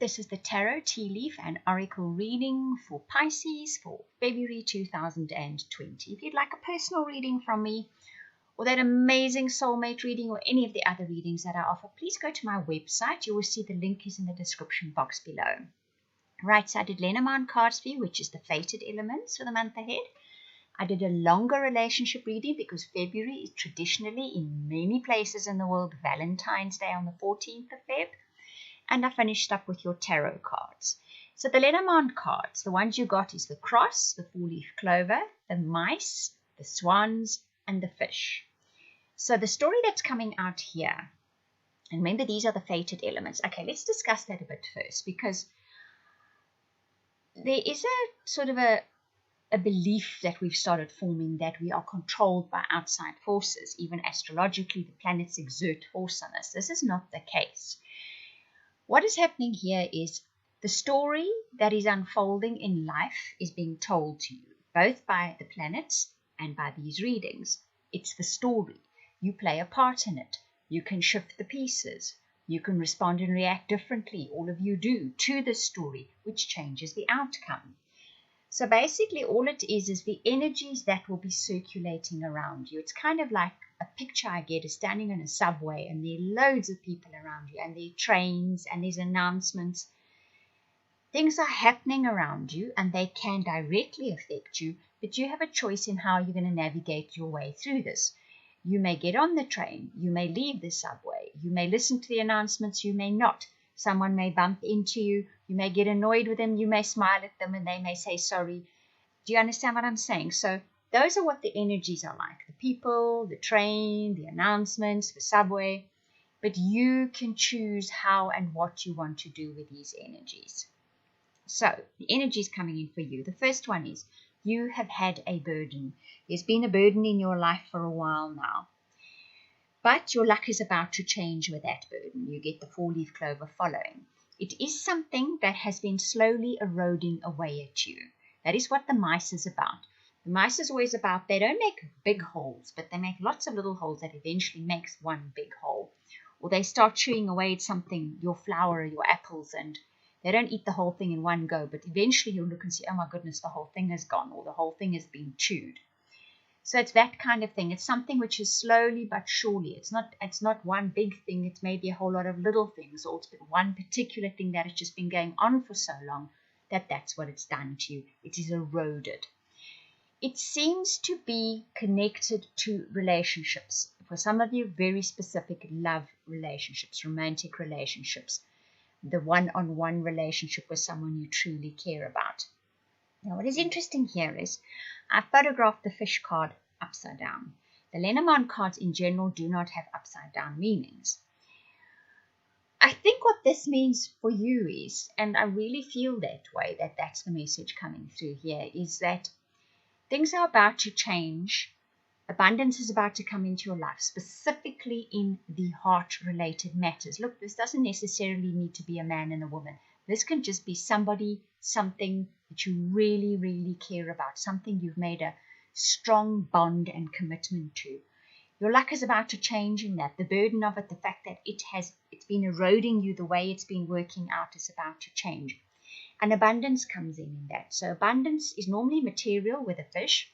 This is the Tarot Tea Leaf and Oracle reading for Pisces for February 2020. If you'd like a personal reading from me, or that amazing soulmate reading, or any of the other readings that I offer, please go to my website. You will see the link is in the description box below. Right-sided liniment cards for you, which is the fated elements for the month ahead. I did a longer relationship reading because February is traditionally, in many places in the world, Valentine's Day on the 14th of Feb. And I finished up with your tarot cards. So the liniment cards, the ones you got is the cross, the four-leaf clover, the mice, the swans, and the fish. So the story that's coming out here, and remember these are the fated elements. Okay, let's discuss that a bit first, because there is a sort of a belief that we've started forming that we are controlled by outside forces. Even astrologically, the planets exert force on us. This is not the case. What is happening here is the story that is unfolding in life is being told to you, both by the planets and by these readings. It's the story. You play a part in it. You can shift the pieces. You can respond and react differently, all of you do, to the story, which changes the outcome. So basically all it is the energies that will be circulating around you. It's kind of like a picture I get is standing in a subway and there are loads of people around you and there are trains and there's announcements. Things are happening around you and they can directly affect you, but you have a choice in how you're going to navigate your way through this. You may get on the train, you may leave the subway, you may listen to the announcements, you may not. Someone may bump into you, you may get annoyed with them, you may smile at them and they may say sorry. Do you understand what I'm saying? So those are what the energies are like. The people, the train, the announcements, the subway. But you can choose how and what you want to do with these energies. So the energies coming in for you. The first one is you have had a burden. There's been a burden in your life for a while now. But your luck is about to change with that burden. You get the four-leaf clover following. It is something that has been slowly eroding away at you. That is what the mice is about. The mice is always about, they don't make big holes, but they make lots of little holes that eventually makes one big hole. Or they start chewing away at something, your flower, your apples, and they don't eat the whole thing in one go. But eventually you'll look and see, oh my goodness, the whole thing is gone, or the whole thing has been chewed. So it's that kind of thing. It's something which is slowly but surely. It's not one big thing. It's maybe a whole lot of little things, or it's been one particular thing that has just been going on for so long that's what it's done to you. It is eroded. It seems to be connected to relationships. For some of you, very specific love relationships, romantic relationships, the one-on-one relationship with someone you truly care about. Now, what is interesting here is I photographed the fish card upside down. The liniment cards in general do not have upside down meanings. I think what this means for you is, and I really feel that way, that's the message coming through here, is that things are about to change. Abundance is about to come into your life, specifically in the heart-related matters. Look, this doesn't necessarily need to be a man and a woman. This can just be somebody, something that you really, really care about, something you've made a strong bond and commitment to. Your luck is about to change in that. The burden of it, the fact that it's been eroding you, the way it's been working out is about to change. And abundance comes in that. So abundance is normally material with a fish.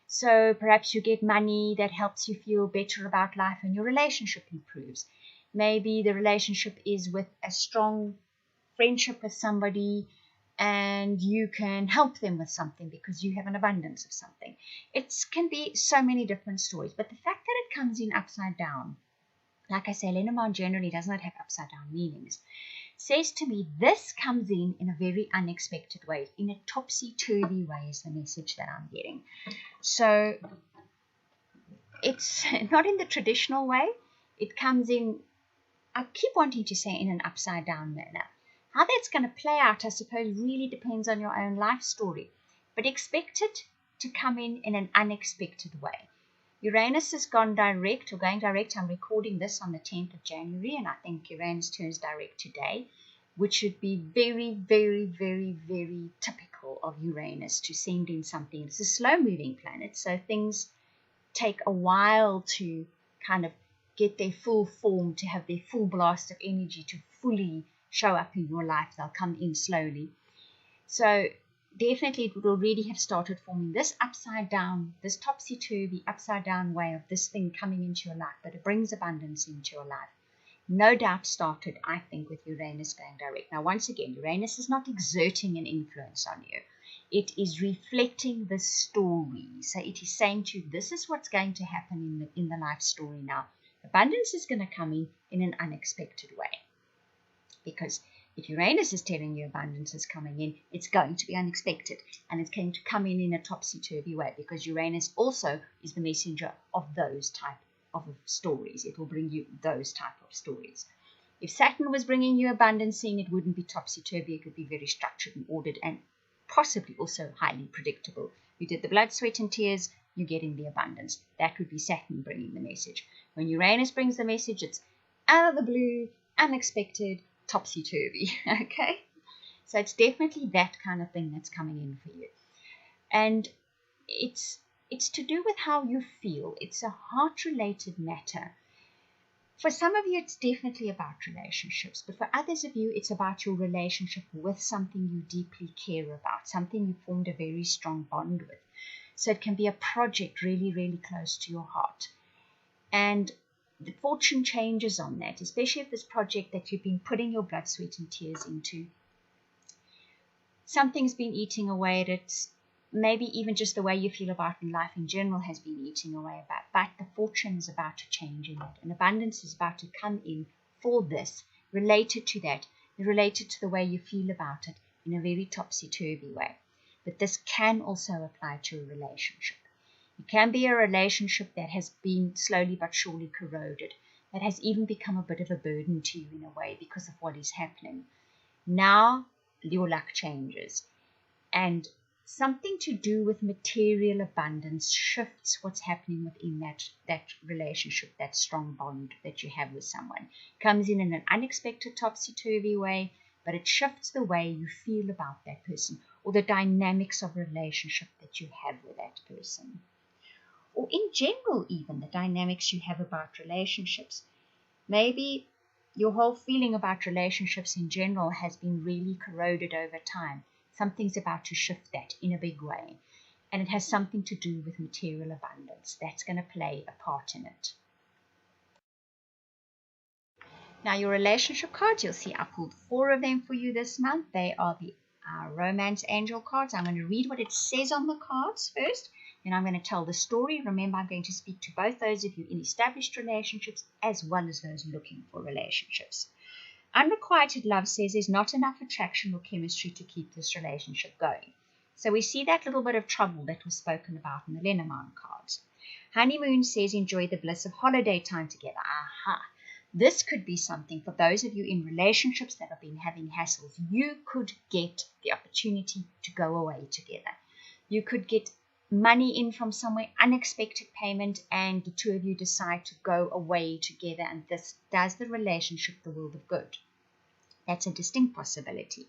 So perhaps you get money that helps you feel better about life and your relationship improves. Maybe the relationship is with a strong friendship with somebody and you can help them with something because you have an abundance of something. It can be so many different stories, but the fact that it comes in upside down, like I say, liniment generally does not have upside down meanings, says to me this comes in a very unexpected way, in a topsy-turvy way is the message that I'm getting. So it's not in the traditional way. It comes in, I keep wanting to say, in an upside down manner. How that's going to play out, I suppose, really depends on your own life story. But expect it to come in an unexpected way. Uranus has gone direct, or going direct. I'm recording this on the 10th of January, and I think Uranus turns direct today, which would be very, very, very, very typical of Uranus to send in something. It's a slow-moving planet, so things take a while to kind of get their full form, to have their full blast of energy, to fully show up in your life. They'll come in slowly. So definitely it would already have started forming this upside down, this topsy-turvy, upside down way of this thing coming into your life, but it brings abundance into your life. No doubt started, I think, with Uranus going direct. Now, once again, Uranus is not exerting an influence on you. It is reflecting the story. So it is saying to you, this is what's going to happen in the life story now. Abundance is going to come in an unexpected way. Because if Uranus is telling you abundance is coming in, it's going to be unexpected. And it's going to come in a topsy-turvy way. Because Uranus also is the messenger of those type of stories. It will bring you those type of stories. If Saturn was bringing you abundance in, it wouldn't be topsy-turvy. It would be very structured and ordered and possibly also highly predictable. You did the blood, sweat and tears, you're getting the abundance. That would be Saturn bringing the message. When Uranus brings the message, it's out of the blue, unexpected, topsy-turvy. Okay? So it's definitely that kind of thing that's coming in for you. And it's to do with how you feel. It's a heart-related matter. For some of you, it's definitely about relationships. But for others of you, it's about your relationship with something you deeply care about, something you formed a very strong bond with. So it can be a project really, really close to your heart. And the fortune changes on that, especially if this project that you've been putting your blood, sweat and tears into, something's been eating away at it. Maybe even just the way you feel about life in general has been eating away at, but the fortune is about to change in it. And abundance is about to come in for this, related to that, related to the way you feel about it in a very topsy-turvy way. But this can also apply to a relationship. It can be a relationship that has been slowly but surely corroded, that has even become a bit of a burden to you in a way because of what is happening. Now your luck changes. And something to do with material abundance shifts what's happening within that relationship, that strong bond that you have with someone. Comes in an unexpected topsy-turvy way, but it shifts the way you feel about that person or the dynamics of a relationship that you have with that person. Or in general, even the dynamics you have about relationships. Maybe your whole feeling about relationships in general has been really corroded over time. Something's about to shift that in a big way. And it has something to do with material abundance. That's going to play a part in it. Now your relationship cards, you'll see I pulled 4 of them for you this month. They are the romance angel cards. I'm going to read what it says on the cards first. Then I'm going to tell the story. Remember, I'm going to speak to both those of you in established relationships as well as those looking for relationships. Unrequited love says there's not enough attraction or chemistry to keep this relationship going. So we see that little bit of trouble that was spoken about in the liniment cards. Honeymoon says enjoy the bliss of holiday time together. Aha! This could be something for those of you in relationships that have been having hassles. You could get the opportunity to go away together. You could get money in from somewhere, unexpected payment, and the two of you decide to go away together, and this does the relationship the world of good. That's a distinct possibility.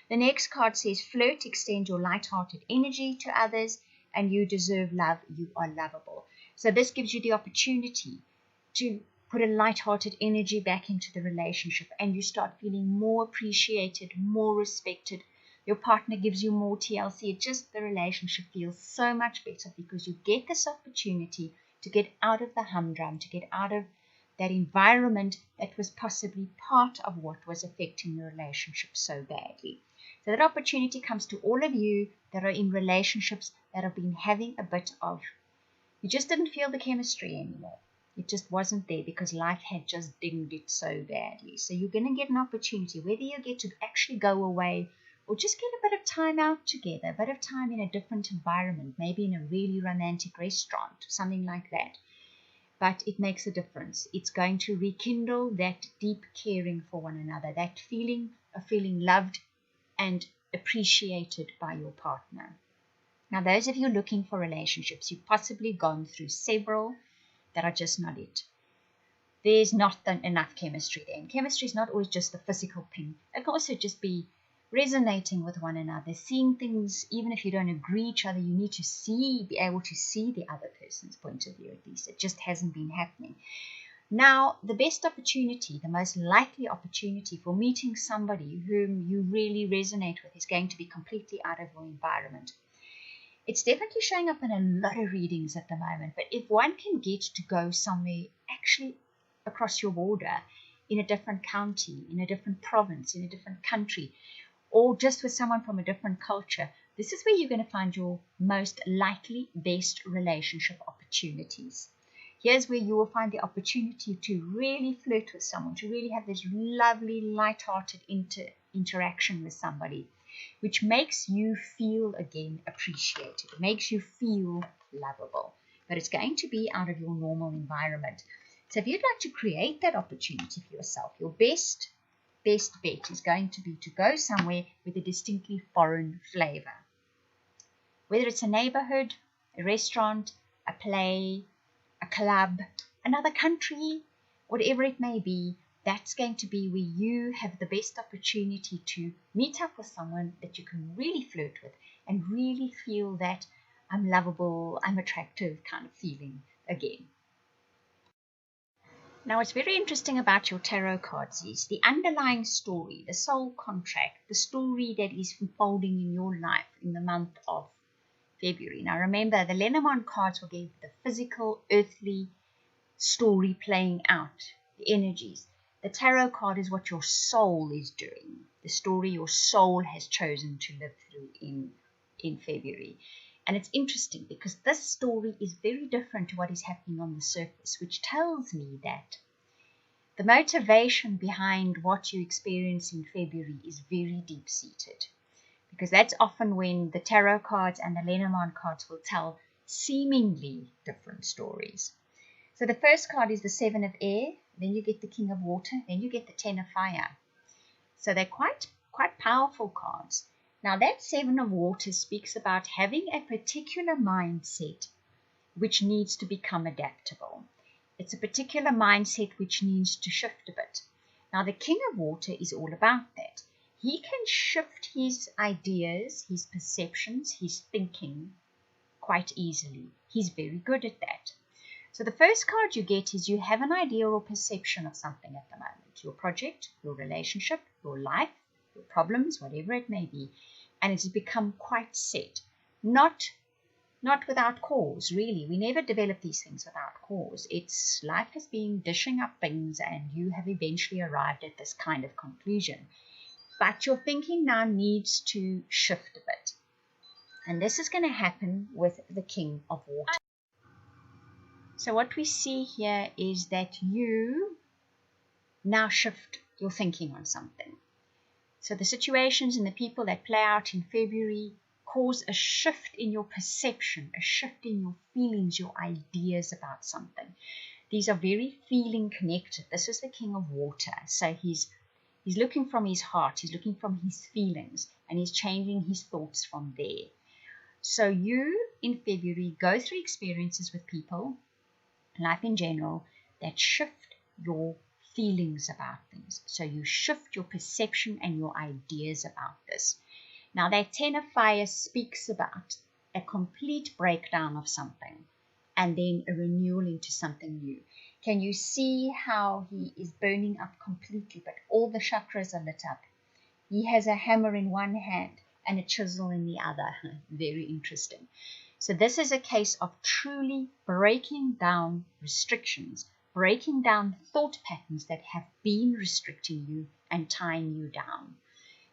The next card says flirt, extend your light-hearted energy to others, and you deserve love, you are lovable. So this gives you the opportunity to put a light-hearted energy back into the relationship, and you start feeling more appreciated, more respected. Your partner gives you more TLC. It just, the relationship feels so much better because you get this opportunity to get out of the humdrum, to get out of that environment that was possibly part of what was affecting your relationship so badly. So that opportunity comes to all of you that are in relationships that have been having a bit of, you just didn't feel the chemistry anymore. It just wasn't there because life had just dinged it so badly. So you're going to get an opportunity, whether you get to actually go away or just get a bit of time out together, a bit of time in a different environment, maybe in a really romantic restaurant, something like that. But it makes a difference. It's going to rekindle that deep caring for one another, that feeling of feeling loved and appreciated by your partner. Now, those of you looking for relationships, you've possibly gone through several that are just not it. There's not enough chemistry there. And chemistry is not always just the physical ping. It can also just be resonating with one another, seeing things, even if you don't agree each other, you need to be able to see the other person's point of view at least. It just hasn't been happening. Now, the best opportunity, the most likely opportunity for meeting somebody whom you really resonate with is going to be completely out of your environment. It's definitely showing up in a lot of readings at the moment, but if one can get to go somewhere actually across your border, in a different county, in a different province, in a different country, or just with someone from a different culture, this is where you're going to find your most likely best relationship opportunities. Here's where you will find the opportunity to really flirt with someone, to really have this lovely, light-hearted interaction with somebody, which makes you feel, again, appreciated. It makes you feel lovable. But it's going to be out of your normal environment. So if you'd like to create that opportunity for yourself, your best bet is going to be to go somewhere with a distinctly foreign flavor. Whether it's a neighborhood, a restaurant, a play, a club, another country, whatever it may be, that's going to be where you have the best opportunity to meet up with someone that you can really flirt with and really feel that I'm lovable, I'm attractive kind of feeling again. Now, what's very interesting about your tarot cards is the underlying story, the soul contract, the story that is unfolding in your life in the month of February. Now, remember, the liniment cards will give the physical, earthly story playing out, the energies. The tarot card is what your soul is doing, the story your soul has chosen to live through in February. And it's interesting because this story is very different to what is happening on the surface, which tells me that the motivation behind what you experience in February is very deep-seated. Because that's often when the tarot cards and the Lenormand cards will tell seemingly different stories. So the first card is the Seven of Air, then you get the King of Water, then you get the Ten of Fire. So they're quite powerful cards. Now that Seven of Water speaks about having a particular mindset which needs to become adaptable. It's a particular mindset which needs to shift a bit. Now the King of Water is all about that. He can shift his ideas, his perceptions, his thinking quite easily. He's very good at that. So the first card you get is you have an idea or perception of something at the moment. Your project, your relationship, your life, your problems, whatever it may be. And it's become quite set. Not without cause, really. We never develop these things without cause. It's life has been dishing up things and you have eventually arrived at this kind of conclusion. But your thinking now needs to shift a bit. And this is going to happen with the King of Water. So what we see here is that you now shift your thinking on something. So the situations and the people that play out in February cause a shift in your perception, a shift in your feelings, your ideas about something. These are very feeling connected. This is the King of Water. So he's looking from his heart, he's looking from his feelings, and he's changing his thoughts from there. So you, in February, go through experiences with people, life in general, that shift your feelings about things. So you shift your perception and your ideas about this. Now that Ten of Fire speaks about a complete breakdown of something and then a renewal into something new. Can you see how he is burning up completely, but all the chakras are lit up? He has a hammer in one hand and a chisel in the other. Very interesting. So this is a case of truly breaking down restrictions, breaking down thought patterns that have been restricting you and tying you down.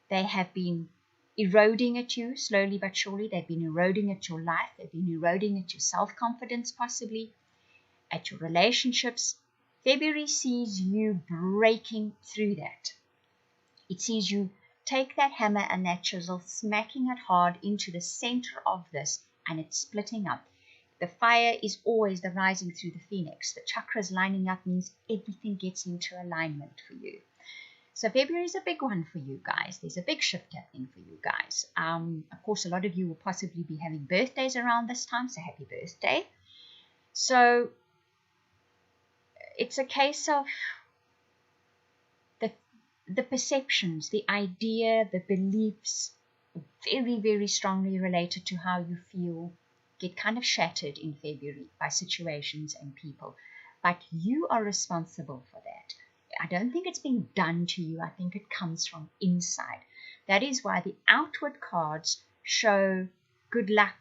They have been eroding at you slowly but surely. They've been eroding at your life. They've been eroding at your self-confidence possibly, at your relationships. February sees you breaking through that. It sees you take that hammer and that chisel, smacking it hard into the center of this, and it's splitting up. The fire is always the rising through the phoenix. The chakras lining up means everything gets into alignment for you. So February is a big one for you guys. There's a big shift happening for you guys. Of course, a lot of you will possibly be having birthdays around this time, so happy birthday. So it's a case of the perceptions, the idea, the beliefs, very, very strongly related to how you feel, get kind of shattered in February by situations and people. but you are responsible for that. I don't think it's being done to you. I think it comes from inside. That is why the outward cards show good luck,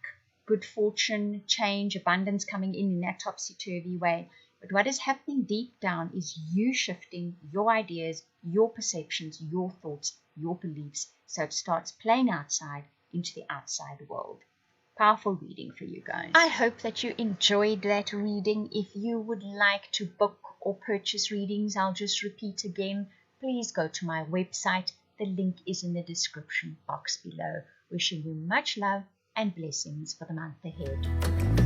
good fortune, change, abundance coming in that topsy-turvy way. But what is happening deep down is you shifting your ideas, your perceptions, your thoughts, your beliefs, so it starts playing outside into the outside world. Powerful reading for you guys. I hope that you enjoyed that reading. If you would like to book or purchase readings, I'll just repeat again. Please go to my website. The link is in the description box below. Wishing you much love and blessings for the month ahead.